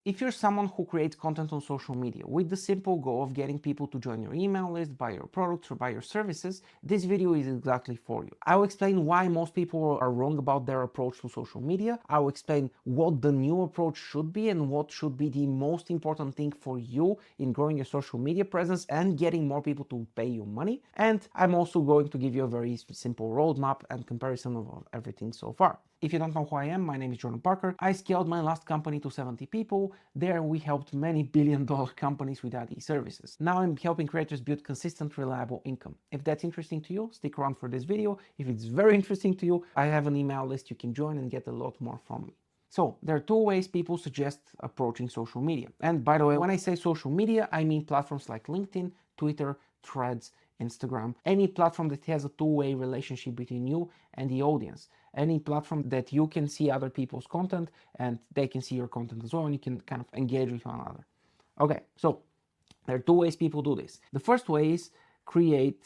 If you're someone who creates content on social media with the simple goal of getting people to join your email list, buy your products or buy your services, this video is exactly for you. I'll explain why most people are wrong about their approach to social media. I'll explain what the new approach should be and what should be the most important thing for you in growing your social media presence and getting more people to pay you money. And I'm also going to give you a very simple roadmap and comparison of everything so far. If you don't know who I am, my name is Jordan Parker. I scaled my last company to 70 people. There we helped many billion-dollar companies with IT services. Now I'm helping creators build consistent, reliable income. If that's interesting to you, stick around for this video. If it's very interesting to you, I have an email list you can join and get a lot more from me. So there are two ways people suggest approaching social media. And by the way, when I say social media, I mean platforms like LinkedIn, Twitter, Threads, Instagram, any platform that has a two-way relationship between you and the audience, any platform that you can see other people's content and they can see your content as well, and you can kind of engage with one another. Okay, so there are two ways people do this. The first way is create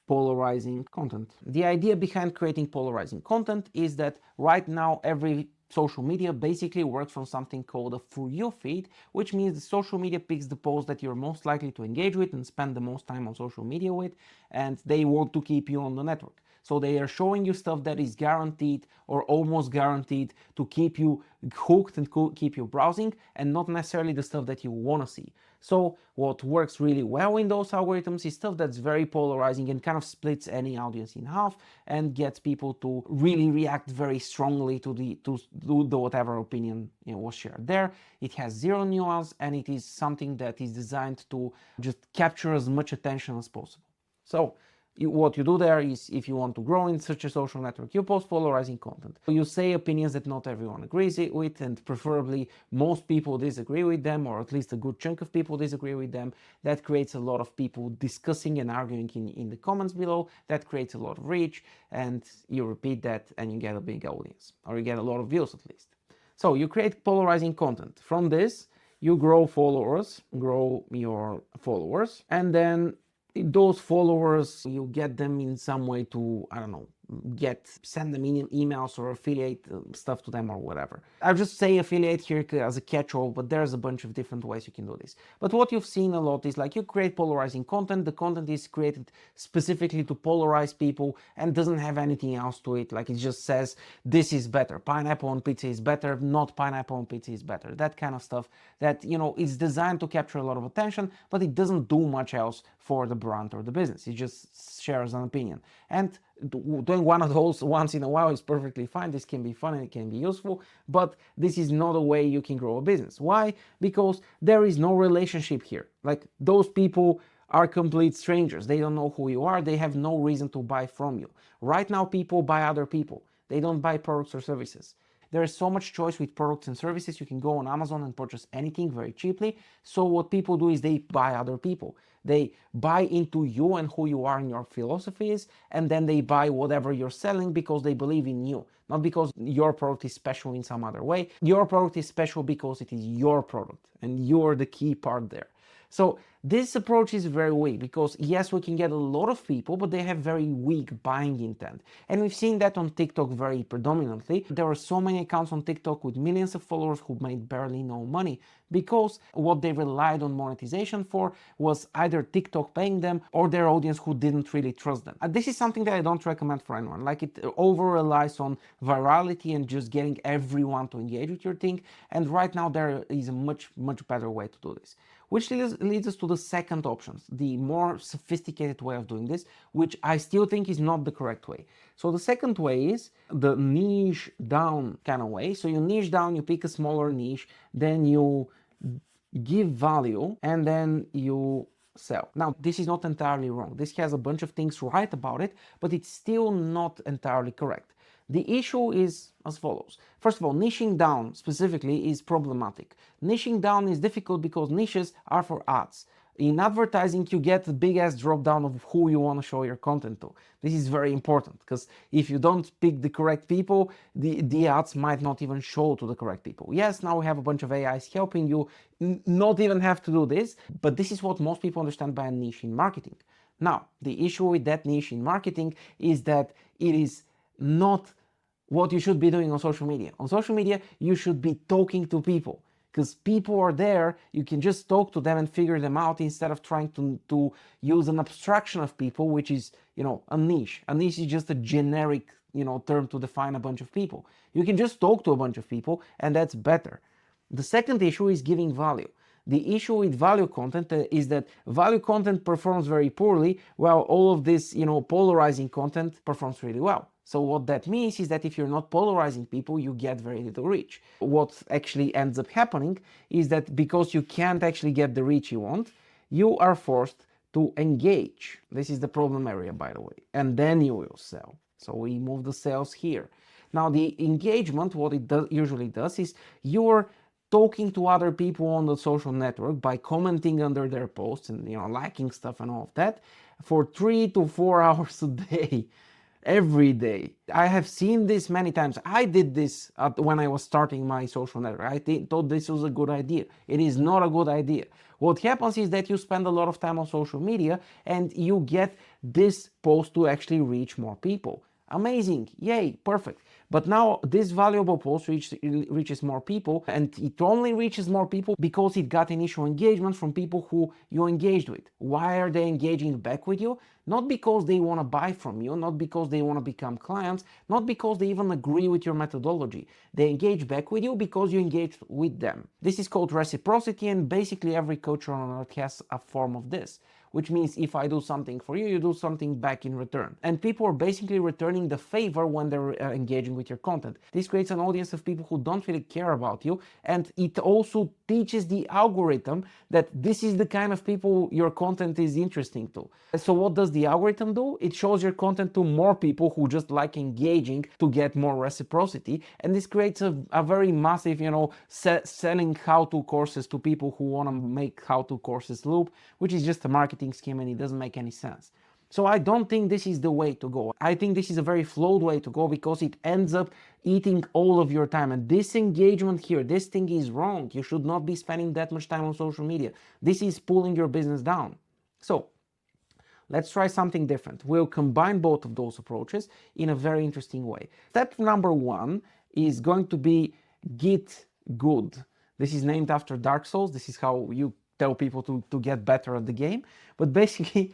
polarizing content. The idea behind creating polarizing content is that right now every social media basically works from something called a For You feed, which means the social media picks the posts that you're most likely to engage with and spend the most time on social media with, and they want to keep you on the network. So they are showing you stuff that is guaranteed or almost guaranteed to keep you hooked and keep you browsing, and not necessarily the stuff that you want to see. So what works really well in those algorithms is stuff that's very polarizing and kind of splits any audience in half and gets people to really react very strongly to the whatever opinion was shared there. It has zero nuance, and it is something that is designed to just capture as much attention as possible. So what you do there is, if you want to grow in such a social network, you post polarizing content. You say opinions that not everyone agrees with, and preferably most people disagree with them, or at least a good chunk of people disagree with them. That creates a lot of people discussing and arguing in the comments below. That creates a lot of reach, and you repeat that and you get a big audience, or you get a lot of views at least. So you create polarizing content. From this, you grow your followers, and then those followers, you get them in some way to, I don't know, send them emails or affiliate stuff to them or whatever. I'll just say affiliate here as a catch-all, but there's a bunch of different ways you can do this. But what you've seen a lot is, like, you create polarizing content. The content is created specifically to polarize people and doesn't have anything else to it. Like, it just says this is better, pineapple on pizza is better, not pineapple on pizza is better, that kind of stuff that, you know, is designed to capture a lot of attention, but it doesn't do much else for the brand or the business. It just shares an opinion, and doing one of those once in a while is perfectly fine. This can be fun and it can be useful, but this is not a way you can grow a business. Why? Because there is no relationship here. Like, those people are complete strangers. They don't know who you are. They have no reason to buy from you. Right now, people buy other people. They don't buy products or services. There is so much choice with products and services. You can go on Amazon and purchase anything very cheaply. So what people do is they buy other people. They buy into you and who you are and your philosophies, and then they buy whatever you're selling because they believe in you, not because your product is special in some other way. Your product is special because it is your product and you're the key part there. So this approach is very weak because, yes, we can get a lot of people, but they have very weak buying intent. And we've seen that on TikTok very predominantly. There are so many accounts on TikTok with millions of followers who made barely no money because what they relied on monetization for was either TikTok paying them or their audience who didn't really trust them. This is something that I don't recommend for anyone. Like, it over relies on virality and just getting everyone to engage with your thing. And right now there is a much better way to do this. Which leads us to the second option, the more sophisticated way of doing this, which I still think is not the correct way. So the second way is the niche down kind of way. So you niche down, you pick a smaller niche, then you give value, and then you sell. Now, this is not entirely wrong. This has a bunch of things right about it, but it's still not entirely correct. The issue is as follows. First of all, niching down specifically is problematic. Niching down is difficult because niches are for ads. In advertising, you get a big ass drop down of who you want to show your content to. This is very important because if you don't pick the correct people, the ads might not even show to the correct people. Yes, now we have a bunch of AIs helping you not even have to do this, but this is what most people understand by a niche in marketing. Now, the issue with that niche in marketing is that it is not what you should be doing on social media. On social media, you should be talking to people, because people are there. You can just talk to them and figure them out instead of trying to use an abstraction of people, which is, a niche. A niche is just a generic, term to define a bunch of people. You can just talk to a bunch of people, and that's better. The second issue is giving value. The issue with value content is that value content performs very poorly, while all of this, polarizing content performs really well. So what that means is that if you're not polarizing people, you get very little reach. What actually ends up happening is that because you can't actually get the reach you want, you are forced to engage. This is the problem area, by the way, and then you will sell. So we move the sales here. Now the engagement, what it usually does is you're talking to other people on the social network by commenting under their posts and liking stuff and all of that for 3 to 4 hours a day, every day. I have seen this many times. I did this when I was starting my social network. I thought this was a good idea. It is not a good idea. What happens is that you spend a lot of time on social media and you get this post to actually reach more people. Amazing, yay, perfect. But now this valuable post reaches more people, and it only reaches more people because it got initial engagement from people who you engaged with. Why are they engaging back with you? Not because they want to buy from you, not because they want to become clients, not because they even agree with your methodology. They engage back with you because you engaged with them. This is called reciprocity, and basically every culture on earth has a form of this, which means if I do something for you, you do something back in return. And people are basically returning the favor when they're engaging with your content. This creates an audience of people who don't really care about you, and it also teaches the algorithm that this is the kind of people your content is interesting to. So what does the algorithm do? It shows your content to more people who just like engaging to get more reciprocity, and this creates a very massive, selling how-to courses to people who want to make how-to courses loop, which is just a marketing scheme and it doesn't make any sense. So I don't think this is the way to go. I think this is a very flawed way to go because it ends up eating all of your time. And this engagement here, this thing is wrong. You should not be spending that much time on social media. This is pulling your business down. So let's try something different. We'll combine both of those approaches in a very interesting way. Step number 1 is going to be get good. This is named after Dark Souls. This is how you tell people to get better at the game. But basically,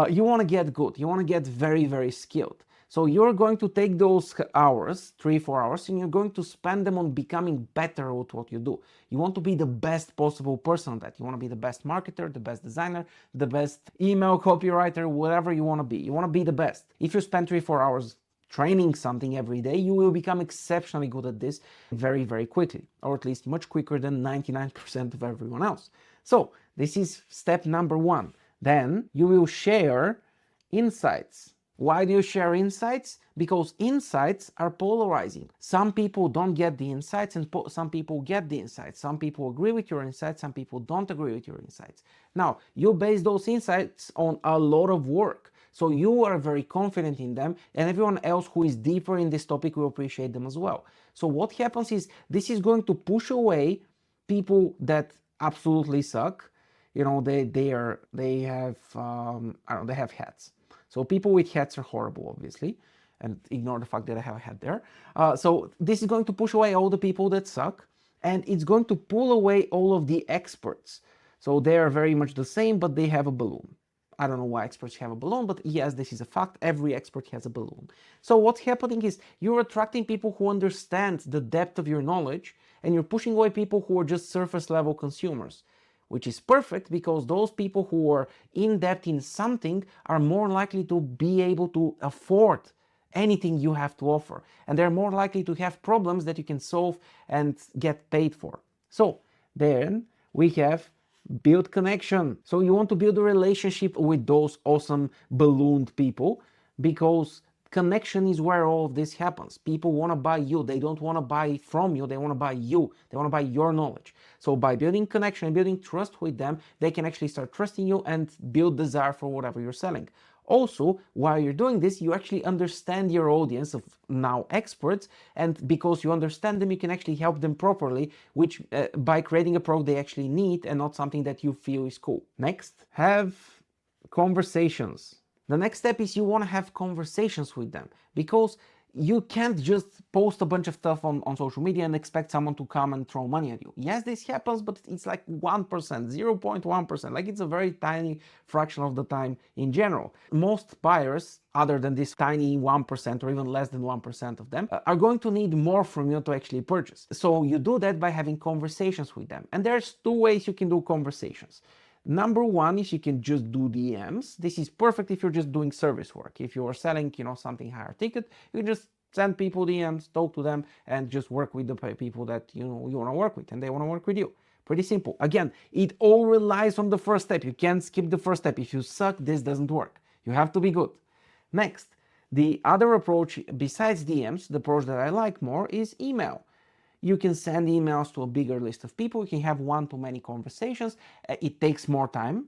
you want to get good. You want to get very, very skilled. So you're going to take those hours, 3-4 hours, and you're going to spend them on becoming better at what you do. You want to be the best possible person at that. You want to be the best marketer, the best designer, the best email copywriter, whatever you want to be. You want to be the best. If you spend 3-4 hours training something every day, you will become exceptionally good at this very, very quickly, or at least much quicker than 99% of everyone else. So this is step number 1. Then you will share insights. Why do you share insights? Because insights are polarizing. Some people don't get the insights and some people get the insights. Some people agree with your insights, some people don't agree with your insights. Now, you base those insights on a lot of work. So you are very confident in them, and everyone else who is deeper in this topic will appreciate them as well. So what happens is this is going to push away people that absolutely suck. They have hats. So people with hats are horrible, obviously, and ignore the fact that I have a hat there. So this is going to push away all the people that suck, and it's going to pull away all of the experts. So they are very much the same, but they have a balloon. I don't know why experts have a balloon, but yes, this is a fact. Every expert has a balloon. So what's happening is you're attracting people who understand the depth of your knowledge, and you're pushing away people who are just surface level consumers, which is perfect because those people who are in depth in something are more likely to be able to afford anything you have to offer. And they're more likely to have problems that you can solve and get paid for. So then we have build connection. So you want to build a relationship with those awesome ballooned people because connection is where all of this happens. People want to buy you. They don't want to buy from you. They want to buy you. They want to buy your knowledge. So by building connection and building trust with them, they can actually start trusting you and build desire for whatever you're selling. Also, while you're doing this, you actually understand your audience of now experts, and because you understand them, you can actually help them properly, which by creating a product they actually need and not something that you feel is cool. Next, have conversations. The next step is you want to have conversations with them because You can't just post a bunch of stuff on social media and expect someone to come and throw money at you. Yes, this happens, but it's like 1%, 0.1%. Like it's a very tiny fraction of the time in general. Most buyers, other than this tiny 1% or even less than 1% of them, are going to need more from you to actually purchase. So you do that by having conversations with them. And there's two ways you can do conversations. Number one is you can just do DMs. This is perfect if you're just doing service work. If you are selling, something higher ticket, you just send people DMs, talk to them, and just work with the people that you want to work with, and they want to work with you. Pretty simple. Again, it all relies on the first step. You can't skip the first step. If you suck, this doesn't work. You have to be good. Next, the other approach besides DMs, the approach that I like more is email. You can send emails to a bigger list of people. You can have one-to-many conversations. It takes more time.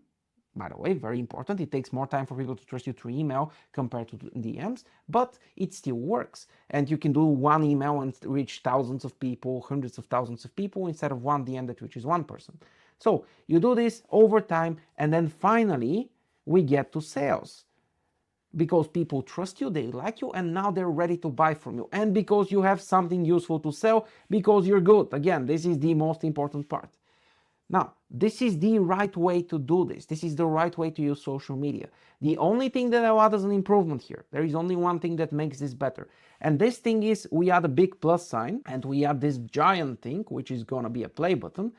By the way, very important. It takes more time for people to trust you through email compared to DMs, but it still works. And you can do one email and reach thousands of people, hundreds of thousands of people instead of one DM that reaches one person. So you do this over time, and then finally we get to sales. Because people trust you, they like you, and now they're ready to buy from you. And because you have something useful to sell, because you're good. Again, this is the most important part. Now, this is the right way to do this. This is the right way to use social media. The only thing that I add as an improvement here, there is only one thing that makes this better. And this thing is, we add a big plus sign, and we add this giant thing, which is gonna be a play button,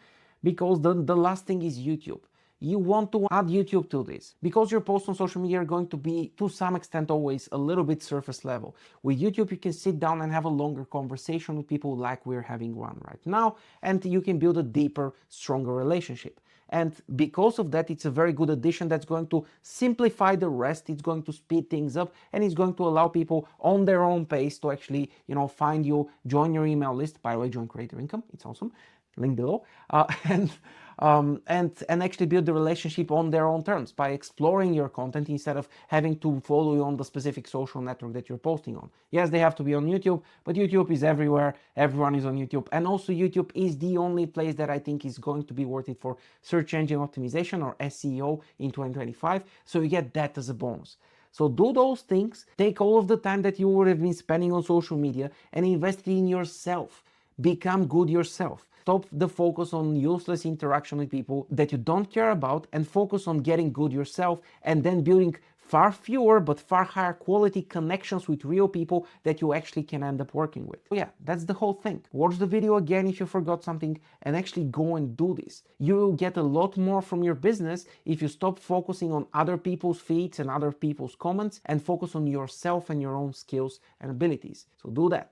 because the last thing is YouTube. You want to add YouTube to this because your posts on social media are going to be, to some extent, always a little bit surface level. With YouTube, you can sit down and have a longer conversation with people like we're having one right now, and you can build a deeper, stronger relationship. And because of that, it's a very good addition that's going to simplify the rest. It's going to speed things up, and it's going to allow people on their own pace to actually, find you, join your email list. By the way, join Creator Income. It's awesome. Link below. And actually build the relationship on their own terms by exploring your content instead of having to follow you on the specific social network that you're posting on. Yes, they have to be on YouTube, but YouTube is everywhere. Everyone is on YouTube. And also YouTube is the only place that I think is going to be worth it for search engine optimization, or SEO, in 2025. So you get that as a bonus. So do those things, take all of the time that you would have been spending on social media and invest it in yourself. Become good yourself. Stop the focus on useless interaction with people that you don't care about, and focus on getting good yourself, and then building far fewer but far higher quality connections with real people that you actually can end up working with. So yeah, that's the whole thing. Watch the video again if you forgot something, and actually go and do this. You will get a lot more from your business if you stop focusing on other people's feeds and other people's comments and focus on yourself and your own skills and abilities. So do that.